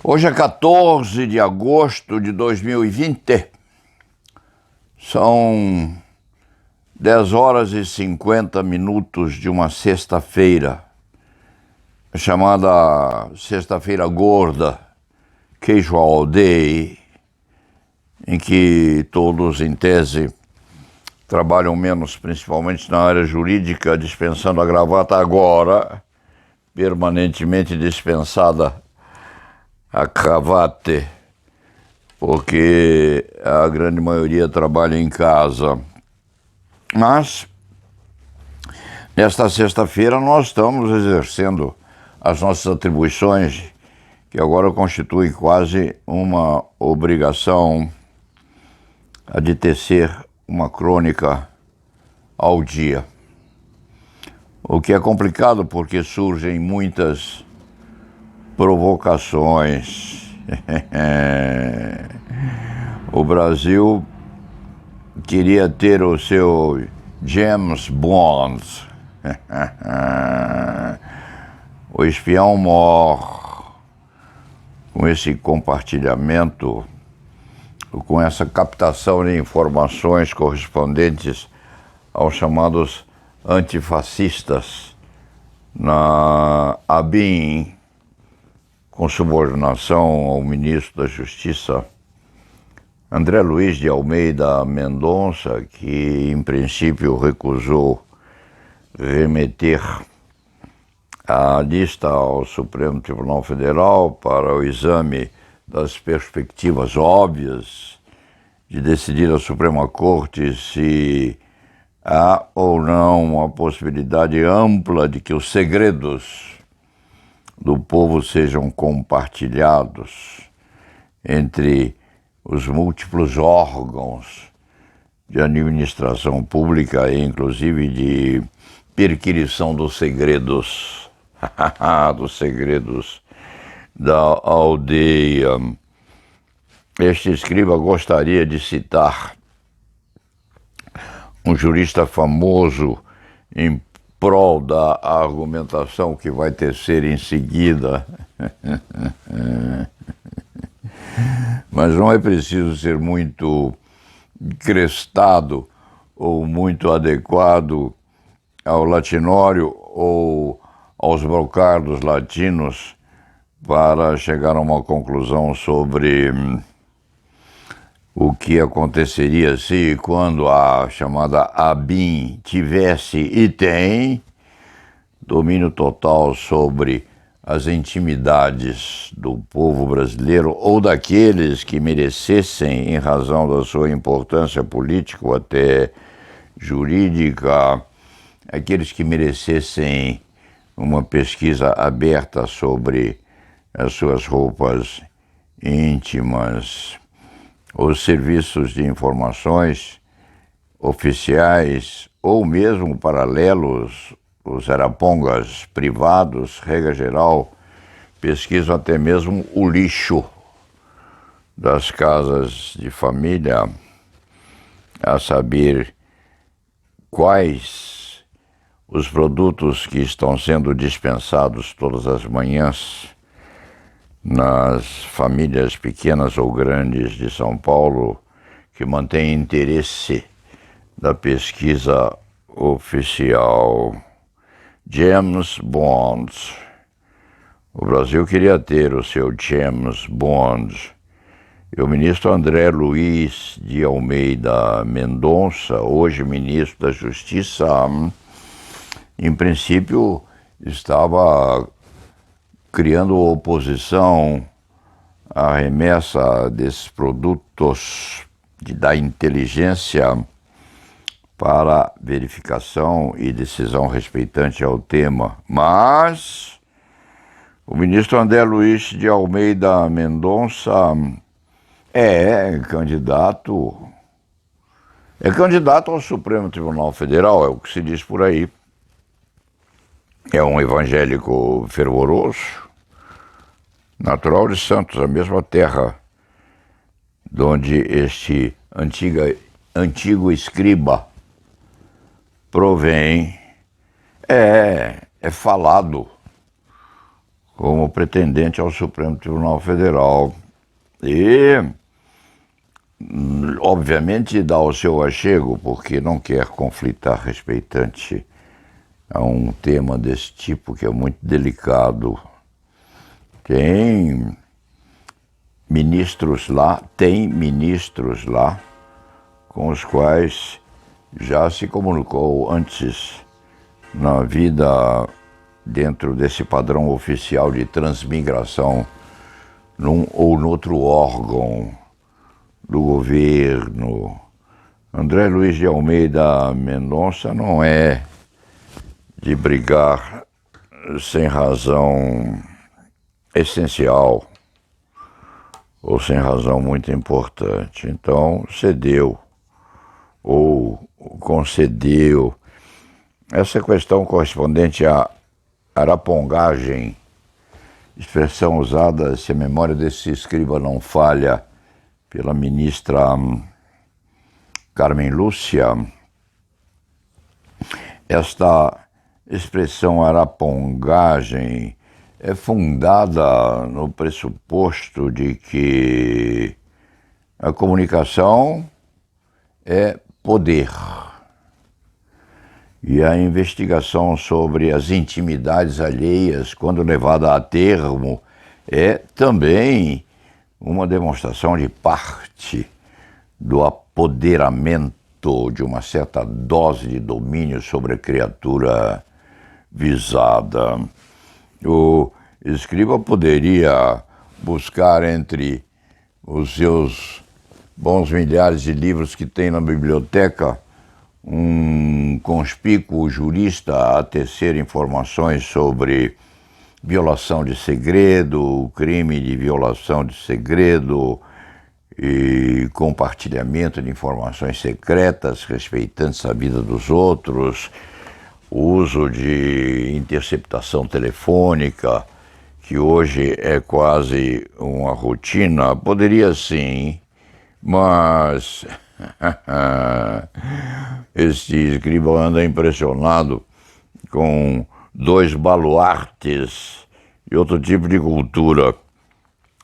Hoje é 14 de agosto de 2020, são 10 horas e 50 minutos de uma sexta-feira, chamada Sexta-feira Gorda, Casual Day, em que todos, em tese, trabalham menos, principalmente na área jurídica, dispensando a gravata agora, permanentemente dispensada a cravate, porque a grande maioria trabalha em casa. Mas, nesta sexta-feira, nós estamos exercendo as nossas atribuições, que agora constituem quase uma obrigação, a de tecer uma crônica ao dia. O que é complicado porque surgem muitas provocações. O Brasil queria ter o seu James Bond, o espião mor, com esse compartilhamento, com essa captação de informações correspondentes aos chamados antifascistas na ABIN, com subordinação ao ministro da Justiça, André Luiz de Almeida Mendonça, que em princípio recusou remeter a lista ao Supremo Tribunal Federal para o exame das perspectivas óbvias de decidir a Suprema Corte se há ou não uma possibilidade ampla de que os segredos do povo sejam compartilhados entre os múltiplos órgãos de administração pública e inclusive de perquisição dos segredos, dos segredos da aldeia. Este escriba gostaria de citar um jurista famoso em prol da argumentação que vai tecer em seguida. Mas não é preciso ser muito crestado ou muito adequado ao latinório ou aos brocardos latinos para chegar a uma conclusão sobre o que aconteceria se e quando a chamada ABIN tivesse e tem domínio total sobre as intimidades do povo brasileiro ou daqueles que merecessem, em razão da sua importância política ou até jurídica, aqueles que merecessem uma pesquisa aberta sobre as suas roupas íntimas. Os serviços de informações oficiais ou mesmo paralelos, os arapongas privados, regra geral, pesquisam até mesmo o lixo das casas de família, a saber quais os produtos que estão sendo dispensados todas as manhãs nas famílias pequenas ou grandes de São Paulo que mantêm interesse da pesquisa oficial. James Bond. O Brasil queria ter o seu James Bond. E o ministro André Luiz de Almeida Mendonça, hoje ministro da Justiça, em princípio estava criando oposição à remessa desses produtos da inteligência para verificação e decisão respeitante ao tema. Mas o ministro André Luiz de Almeida Mendonça é candidato ao Supremo Tribunal Federal, é o que se diz por aí. É um evangélico fervoroso, natural de Santos, a mesma terra de onde este antigo escriba provém. É falado como pretendente ao Supremo Tribunal Federal. E, obviamente, dá o seu achego, porque não quer conflitar respeitante a um tema desse tipo, que é muito delicado. Tem ministros lá com os quais já se comunicou antes na vida dentro desse padrão oficial de transmigração num ou noutro órgão do governo. André Luiz de Almeida Mendonça não é de brigar sem razão essencial ou sem razão muito importante. Então cedeu ou concedeu. Essa questão correspondente à arapongagem, expressão usada, se a memória desse escriba não falha, pela ministra Carmen Lúcia, esta expressão arapongagem é fundada no pressuposto de que a comunicação é poder. E a investigação sobre as intimidades alheias, quando levada a termo, é também uma demonstração de parte do apoderamento de uma certa dose de domínio sobre a criatura visada. O escriba poderia buscar entre os seus bons milhares de livros que tem na biblioteca um conspícuo jurista a tecer informações sobre violação de segredo, crime de violação de segredo e compartilhamento de informações secretas respeitantes a vida dos outros, o uso de interceptação telefônica, que hoje é quase uma rotina. Poderia sim, mas este escriba anda impressionado com dois baluartes e outro tipo de cultura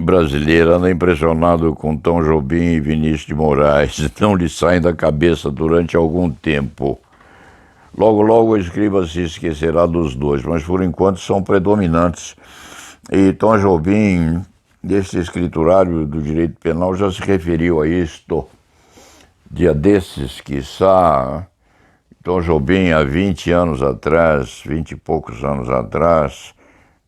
brasileira, anda impressionado com Tom Jobim e Vinícius de Moraes, não lhe saem da cabeça durante algum tempo. Logo, logo o escriba se esquecerá dos dois, mas por enquanto são predominantes. E Tom Jobim, deste escriturário do direito penal, já se referiu a isto. Dia desses, quiçá, Tom Jobim, há 20 anos atrás, 20 e poucos anos atrás,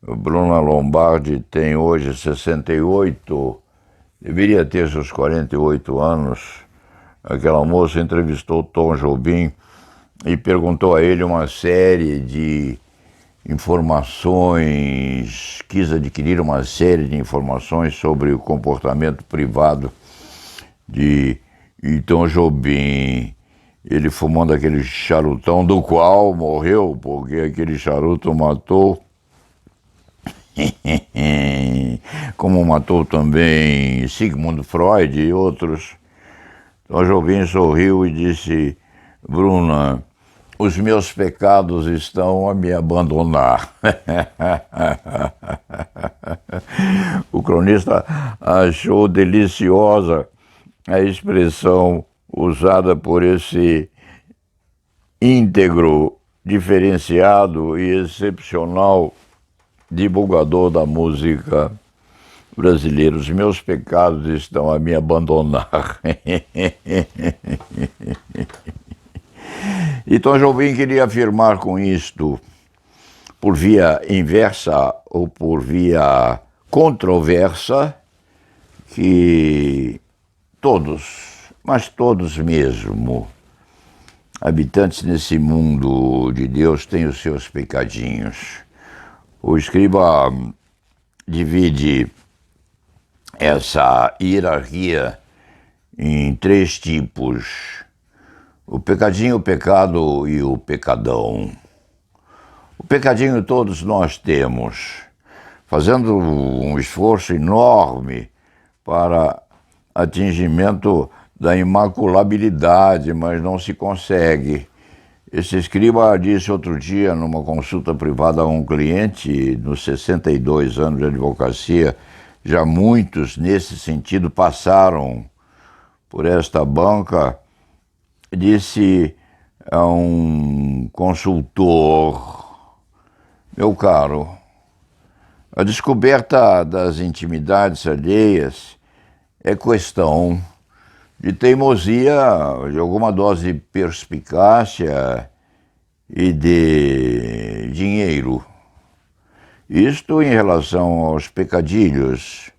Bruna Lombardi tem hoje 68, deveria ter seus 48 anos. Aquela moça entrevistou Tom Jobim e perguntou a ele uma série de informações, quis adquirir uma série de informações sobre o comportamento privado de Tom Jobim. Ele fumando aquele charutão, do qual morreu, porque aquele charuto matou, como matou também Sigmund Freud e outros. Tom Jobim sorriu e disse: Bruna, os meus pecados estão a me abandonar. O cronista achou deliciosa a expressão usada por esse íntegro, diferenciado e excepcional divulgador da música brasileira. Os meus pecados estão a me abandonar. E Tom Jobim queria afirmar com isto, por via inversa ou por via controversa, que todos, mas todos mesmo, habitantes nesse mundo de Deus, têm os seus pecadinhos. O escriba divide essa hierarquia em três tipos: o pecadinho, o pecado e o pecadão. O pecadinho todos nós temos, fazendo um esforço enorme para atingimento da imaculabilidade, mas não se consegue. Esse escriba disse outro dia, numa consulta privada a um cliente, nos 62 anos de advocacia, já muitos nesse sentido passaram por esta banca, disse a um consultor: meu caro, a descoberta das intimidades alheias é questão de teimosia, de alguma dose de perspicácia e de dinheiro. Isto em relação aos pecadilhos.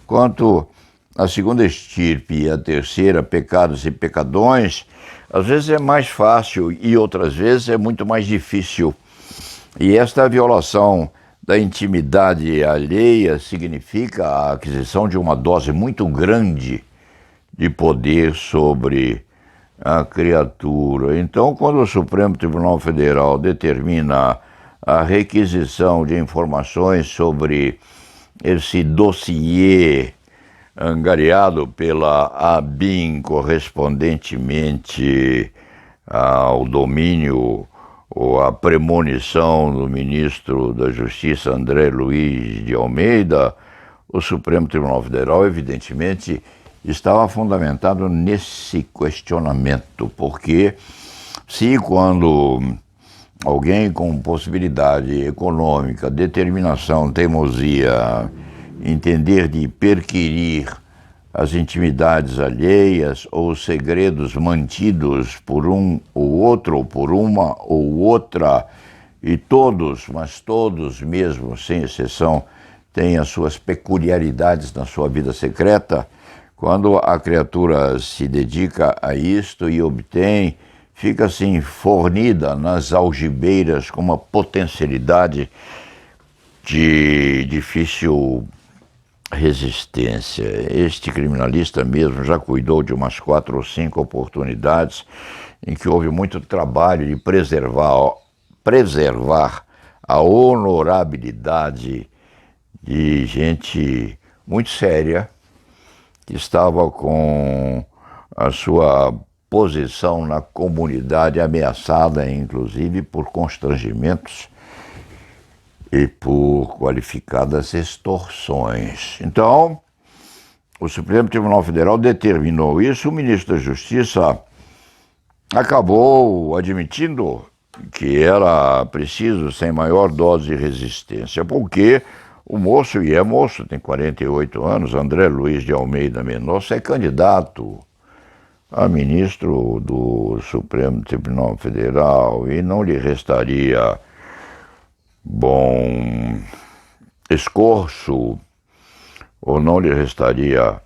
Quanto à segunda estirpe e à terceira, pecados e pecadões, às vezes é mais fácil e outras vezes é muito mais difícil. E esta violação da intimidade alheia significa a aquisição de uma dose muito grande de poder sobre a criatura. Então, quando o Supremo Tribunal Federal determina a requisição de informações sobre esse dossiê angariado pela ABIN correspondentemente ao domínio ou à premonição do ministro da Justiça, André Luiz de Almeida, o Supremo Tribunal Federal, evidentemente, estava fundamentado nesse questionamento, porque se quando alguém com possibilidade econômica, determinação, teimosia, entender de perquirir as intimidades alheias ou os segredos mantidos por um ou outro, ou por uma ou outra, e todos, mas todos mesmo, sem exceção, têm as suas peculiaridades na sua vida secreta. Quando a criatura se dedica a isto e obtém, fica assim fornida nas algibeiras com uma potencialidade de difícil resistência. Este criminalista mesmo já cuidou de umas 4 ou 5 oportunidades em que houve muito trabalho de preservar a honorabilidade de gente muito séria, que estava com a sua posição na comunidade ameaçada, inclusive, por constrangimentos e por qualificadas extorsões. Então, o Supremo Tribunal Federal determinou isso, o ministro da Justiça acabou admitindo que era preciso, sem maior dose de resistência, porque o moço, e é moço, tem 48 anos, André Luiz de Almeida Mendonça, é candidato a ministro do Supremo Tribunal Federal e não lhe restaria bom esforço ou não lhe restaria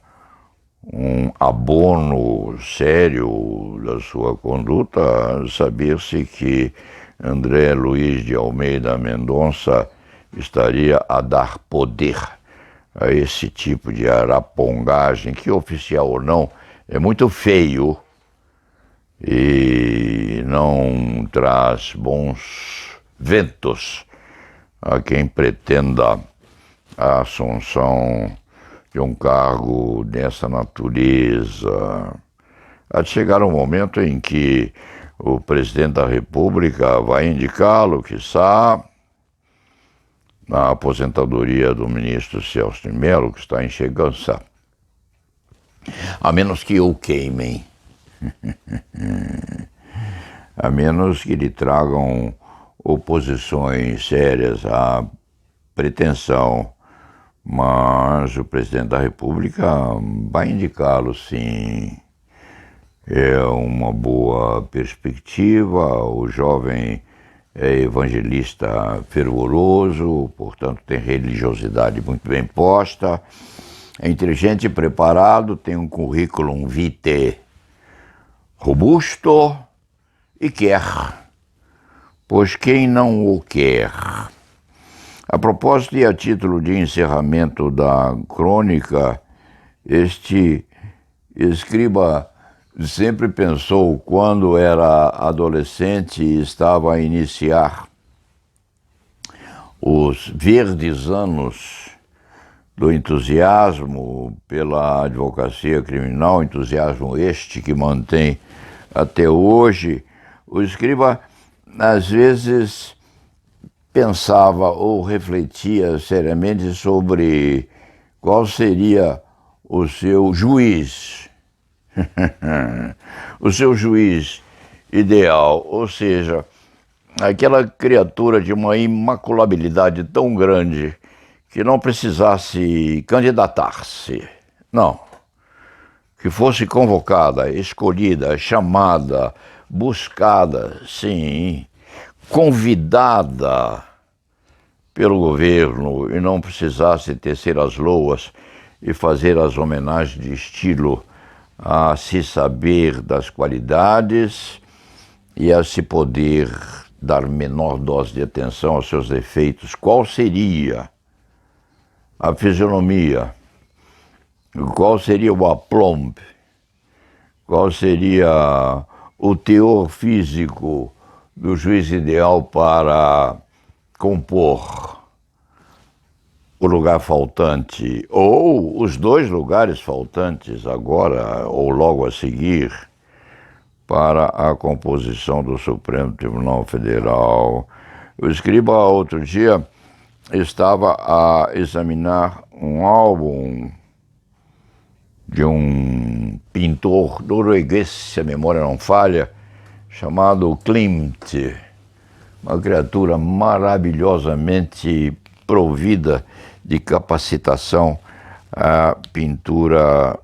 um abono sério da sua conduta saber-se que André Luiz de Almeida Mendonça estaria a dar poder a esse tipo de arapongagem, que oficial ou não, é muito feio e não traz bons ventos a quem pretenda a assunção de um cargo dessa natureza. Há de chegar um momento em que o presidente da República vai indicá-lo, quiçá, na aposentadoria do ministro Celso de Mello, que está em chegança. A menos que o queimem. A menos que lhe tragam oposições sérias à pretensão. Mas o presidente da República vai indicá-lo, sim. É uma boa perspectiva, o jovem é evangelista fervoroso, portanto tem religiosidade muito bem posta, é inteligente e preparado, tem um currículo vitae robusto e quer, pois quem não o quer? A propósito e a título de encerramento da crônica, este escriba sempre pensou, quando era adolescente e estava a iniciar os verdes anos do entusiasmo pela advocacia criminal, entusiasmo este que mantém até hoje, O escriba, às vezes, pensava ou refletia seriamente sobre qual seria o seu juiz, o seu juiz ideal, ou seja, aquela criatura de uma imaculabilidade tão grande que não precisasse candidatar-se, não, que fosse convocada, escolhida, chamada, buscada, sim, convidada pelo governo e não precisasse tecer as loas e fazer as homenagens de estilo a se saber das qualidades e a se poder dar menor dose de atenção aos seus defeitos. Qual seria a fisionomia? Qual seria o aplomb? Qual seria o teor físico do juiz ideal para compor o lugar faltante, ou os dois lugares faltantes agora ou logo a seguir, para a composição do Supremo Tribunal Federal? O escriba, outro dia, estava a examinar um álbum de um pintor norueguês, se a memória não falha, chamado Klimt, uma criatura maravilhosamente provida de capacitação, a pintura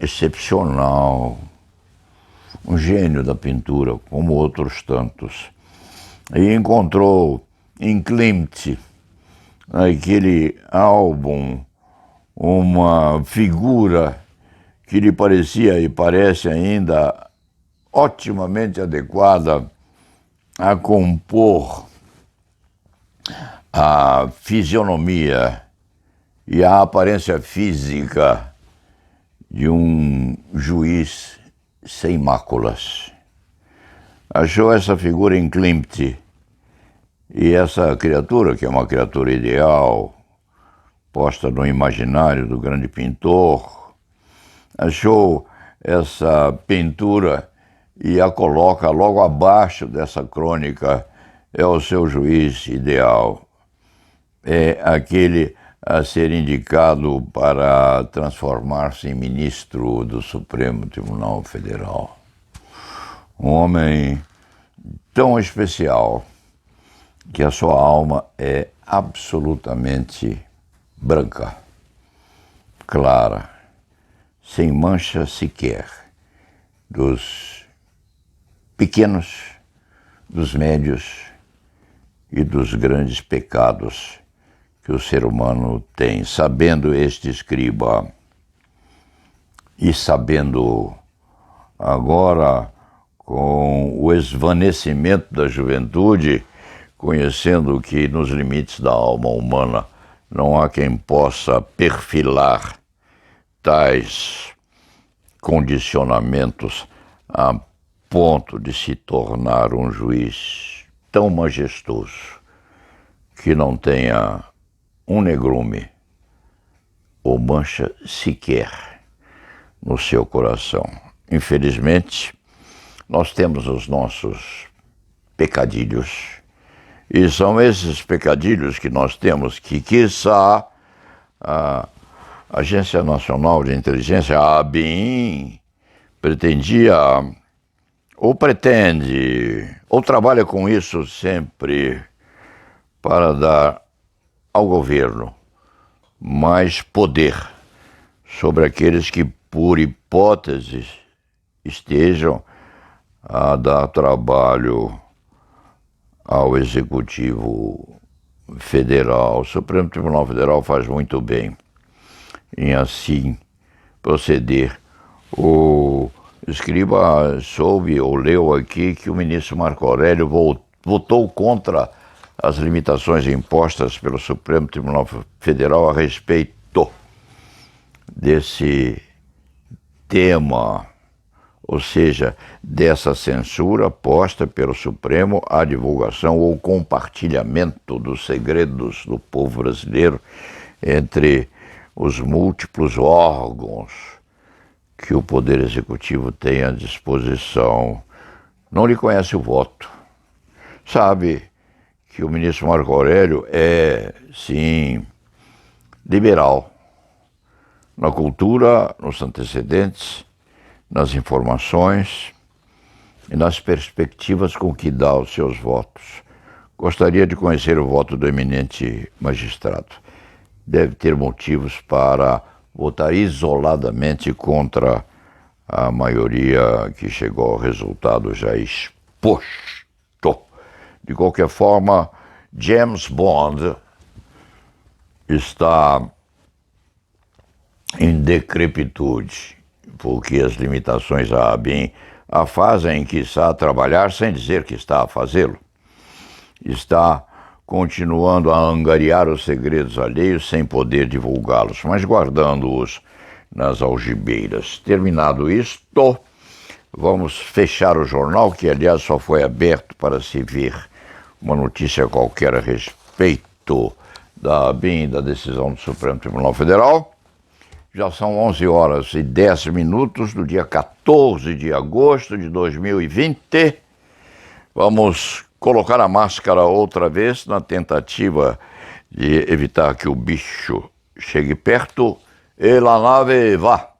excepcional, um gênio da pintura, como outros tantos. E encontrou em Klimt, naquele álbum, uma figura que lhe parecia e parece ainda otimamente adequada a compor a fisionomia e a aparência física de um juiz sem máculas. Achou essa figura em Klimt, e essa criatura, que é uma criatura ideal, posta no imaginário do grande pintor, achou essa pintura e a coloca logo abaixo dessa crônica. É o seu juiz ideal, é aquele a ser indicado para transformar-se em ministro do Supremo Tribunal Federal. Um homem tão especial que a sua alma é absolutamente branca, clara, sem mancha sequer, dos pequenos, dos médios e dos grandes pecados que o ser humano tem. Sabendo este escriba e sabendo agora, com o esvanecimento da juventude, conhecendo que nos limites da alma humana não há quem possa perfilar tais condicionamentos a ponto de se tornar um juiz tão majestoso que não tenha um negrume ou mancha sequer no seu coração. Infelizmente, nós temos os nossos pecadilhos, e são esses pecadilhos que nós temos que, quiçá, a Agência Nacional de Inteligência, a ABIN, pretendia, ou pretende, ou trabalha com isso sempre, para dar ao governo mais poder sobre aqueles que, por hipótese, estejam a dar trabalho ao Executivo Federal. O Supremo Tribunal Federal faz muito bem em assim proceder. O escriba soube ou leu aqui que o ministro Marco Aurélio votou contra as limitações impostas pelo Supremo Tribunal Federal a respeito desse tema, ou seja, dessa censura posta pelo Supremo à divulgação ou compartilhamento dos segredos do povo brasileiro entre os múltiplos órgãos que o Poder Executivo tem à disposição. não lhe conhece o voto. Sabe que o ministro Marco Aurélio é, sim, liberal na cultura, nos antecedentes, nas informações e nas perspectivas com que dá os seus votos. Gostaria de conhecer o voto do eminente magistrado. Deve ter motivos para votar isoladamente contra a maioria que chegou ao resultado já exposto. De qualquer forma, James Bond está em decrepitude, porque as limitações da ABIN a fazem, quiçá, trabalhar sem dizer que está a fazê-lo. Está continuando a angariar os segredos alheios sem poder divulgá-los, mas guardando-os nas algibeiras. Terminado isto, vamos fechar o jornal, que aliás só foi aberto para se ver uma notícia qualquer a respeito da ABIN, da decisão do Supremo Tribunal Federal. Já são 11 horas e 10 minutos do dia 14 de agosto de 2020. Vamos colocar a máscara outra vez na tentativa de evitar que o bicho chegue perto. E la nave va!